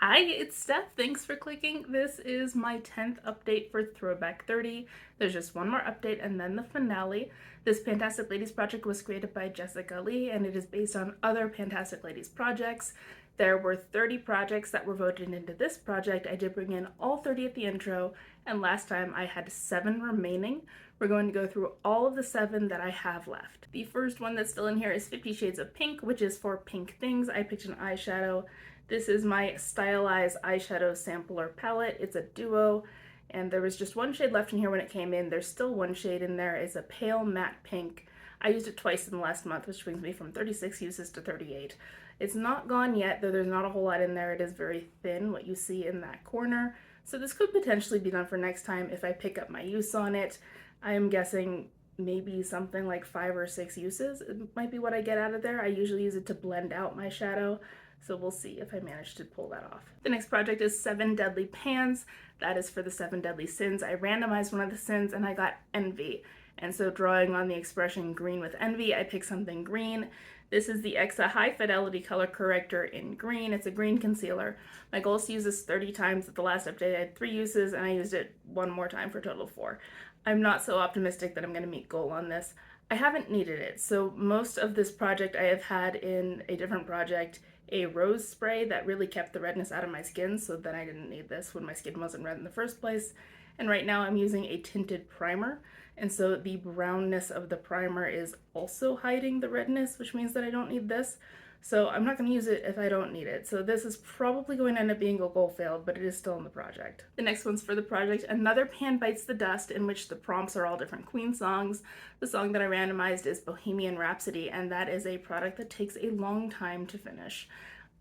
Hi, it's Steph. Thanks for clicking. This is my 10th update for Throwback 30. There's just one more update and then the finale. This Fantastic Ladies project was created by Jessica Lee and it is based on other Fantastic Ladies projects. There were 30 projects that were voted into this project. I did bring in all 30 at the intro, and last time I had 7 remaining. We're going to go through all of the 7 that I have left. The first one that's still in here is 50 Shades of Pink, which is for pink things. I picked an eyeshadow. This is my Stylized eyeshadow sampler palette. It's a duo, and there was just one shade left in here when it came in. There's still one shade in there. It's a pale matte pink. I used it twice in the last month, which brings me from 36 uses to 38. It's not gone yet, though there's not a whole lot in there. It is very thin, what you see in that corner. So this could potentially be done for next time if I pick up my use on it. I am guessing maybe something like 5 or 6 uses. It might be what I get out of there. I usually use it to blend out my shadow, so we'll see if I manage to pull that off. The next project is 7 Deadly Pans. That is for the 7 Deadly Sins. I randomized one of the sins and I got envy. And so drawing on the expression green with envy, I picked something green. This is the Exa High Fidelity Color Corrector in green. It's a green concealer. My goal is to use this 30 times. At the last update I had 3 uses and I used it one more time for a total of 4. I'm not so optimistic that I'm going to meet goal on this. I haven't needed it, so most of this project I have had in a different project a rose spray that really kept the redness out of my skin, so then I didn't need this when my skin wasn't red in the first place. And right now I'm using a tinted primer, and so the brownness of the primer is also hiding the redness, which means that I don't need this. So I'm not going to use it if I don't need it. So this is probably going to end up being a goal failed, but it is still in the project. The next one's for the project, Another Pan Bites the Dust, in which the prompts are all different Queen songs. The song that I randomized is Bohemian Rhapsody, and that is a product that takes a long time to finish.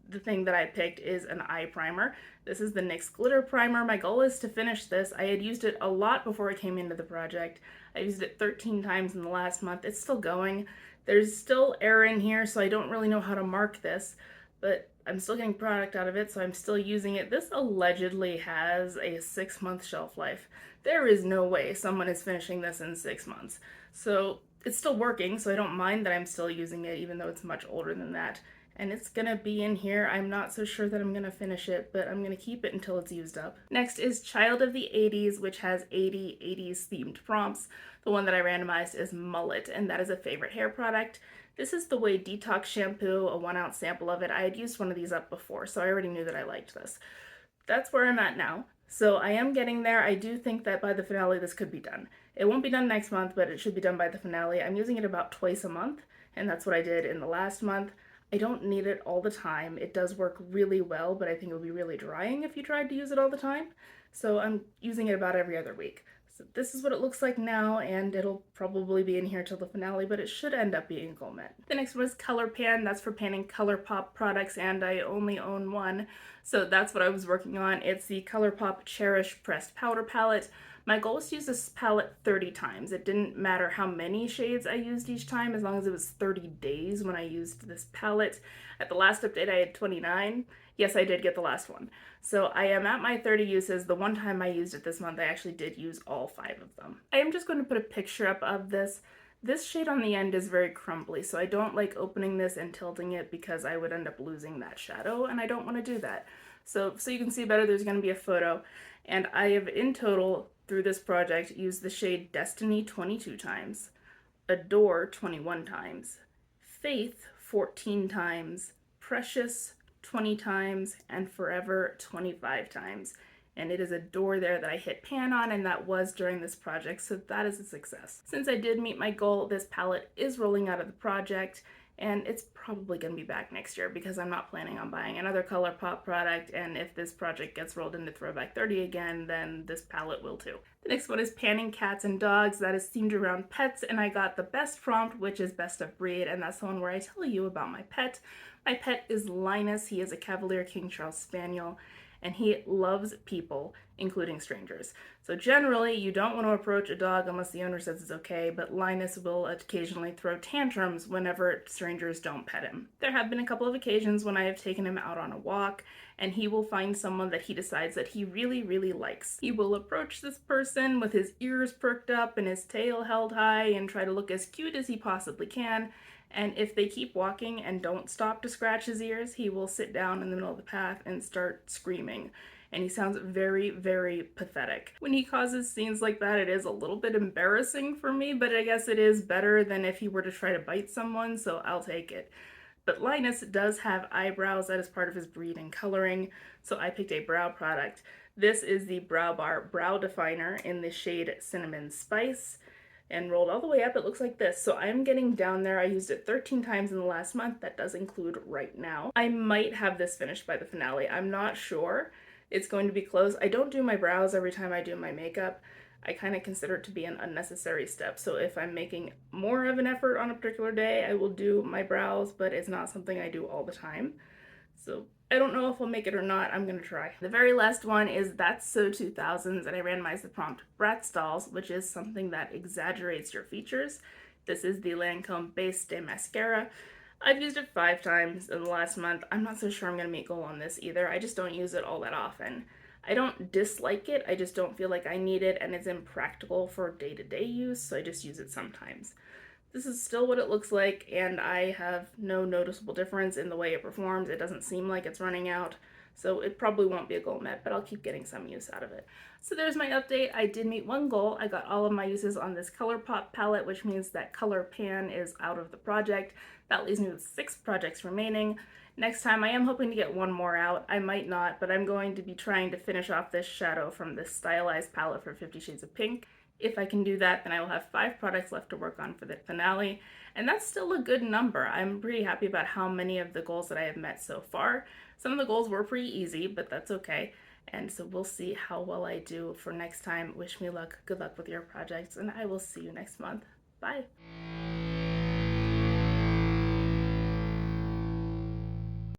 The thing that I picked is an eye primer. This is the NYX Glitter Primer. My goal is to finish this. I had used it a lot before I came into the project. I used it 13 times in the last month. It's still going. There's still air in here, so I don't really know how to mark this, but I'm still getting product out of it, so I'm still using it. This allegedly has a 6-month shelf life. There is no way someone is finishing this in 6 months. So it's still working, so I don't mind that I'm still using it, even though it's much older than that. And it's gonna be in here. I'm not so sure that I'm gonna finish it, but I'm gonna keep it until it's used up. Next is Child of the 80s, which has 80s themed prompts. The one that I randomized is Mullet, and that is a favorite hair product. This is the Way Detox Shampoo, a 1-ounce sample of it. I had used one of these up before, so I already knew that I liked this. That's where I'm at now. So I am getting there. I do think that by the finale this could be done. It won't be done next month, but it should be done by the finale. I'm using it about twice a month, and that's what I did in the last month. I don't need it all the time. It does work really well, but I think it would be really drying if you tried to use it all the time. So I'm using it about every other week. So this is what it looks like now, and it'll probably be in here till the finale, but it should end up being goal met. The next one is Color Pan. That's for panning ColourPop products, and I only own one, so that's what I was working on. It's the ColourPop Cherish Pressed Powder Palette. My goal was to use this palette 30 times. It didn't matter how many shades I used each time, as long as it was 30 days when I used this palette. At the last update I had 29. Yes, I did get the last one. So I am at my 30 uses. The one time I used it this month, I actually did use all 5 of them. I am just going to put a picture up of this. This shade on the end is very crumbly, so I don't like opening this and tilting it because I would end up losing that shadow, and I don't want to do that. So you can see better, there's going to be a photo, and I have in total through this project used the shade Destiny 22 times, Adore 21 times, Faith 14 times, Precious 20 times, and Forever 25 times. And it is a door there that I hit pan on, and that was during this project, so that is a success. Since I did meet my goal, this palette is rolling out of the project, and it's probably going to be back next year because I'm not planning on buying another ColourPop product, and if this project gets rolled into Throwback 30 again, then this palette will too. The next one is Panning Cats and Dogs. That is themed around pets, and I got the best prompt, which is Best of Breed, and that's the one where I tell you about my pet. My pet is Linus. He is a Cavalier King Charles Spaniel, and he loves people, including strangers. So generally, you don't want to approach a dog unless the owner says it's okay, but Linus will occasionally throw tantrums whenever strangers don't pet him. There have been a couple of occasions when I have taken him out on a walk, and he will find someone that he decides that he really, really likes. He will approach this person with his ears perked up and his tail held high and try to look as cute as he possibly can, And if they keep walking and don't stop to scratch his ears, he will sit down in the middle of the path and start screaming. And he sounds very, very pathetic. When he causes scenes like that, it is a little bit embarrassing for me, but I guess it is better than if he were to try to bite someone, so I'll take it. But Linus does have eyebrows. That is part of his breed and coloring, so I picked a brow product. This is the Brow Bar Brow Definer in the shade Cinnamon Spice, and rolled all the way up, it looks like this. So I'm getting down there. I used it 13 times in the last month. That does include right now. I might have this finished by the finale. I'm not sure. It's going to be close. I don't do my brows every time I do my makeup. I kind of consider it to be an unnecessary step. So if I'm making more of an effort on a particular day, I will do my brows, but it's not something I do all the time. So I don't know if I'll make it or not. I'm gonna try. The very last one is That's So 2000s, and I randomized the prompt Bratz dolls, which is something that exaggerates your features. This is the Lancome Base Day Mascara. I've used it 5 times in the last month. I'm not so sure I'm gonna meet goal on this either. I just don't use it all that often. I don't dislike it, I just don't feel like I need it, and it's impractical for day-to-day use, so I just use it sometimes. This is still what it looks like, and I have no noticeable difference in the way it performs. It doesn't seem like it's running out, so it probably won't be a goal met, but I'll keep getting some use out of it. So there's my update. I did meet one goal. I got all of my uses on this ColourPop palette, which means that Color Pan is out of the project. That leaves me with 6 projects remaining. Next time I am hoping to get one more out. I might not, but I'm going to be trying to finish off this shadow from this stylized palette for 50 Shades of Pink. If I can do that, then I will have 5 products left to work on for the finale, and that's still a good number. I'm pretty happy about how many of the goals that I have met so far. Some of the goals were pretty easy, but that's okay. And so we'll see how well I do for next time. Wish me luck, good luck with your projects, and I will see you next month. Bye.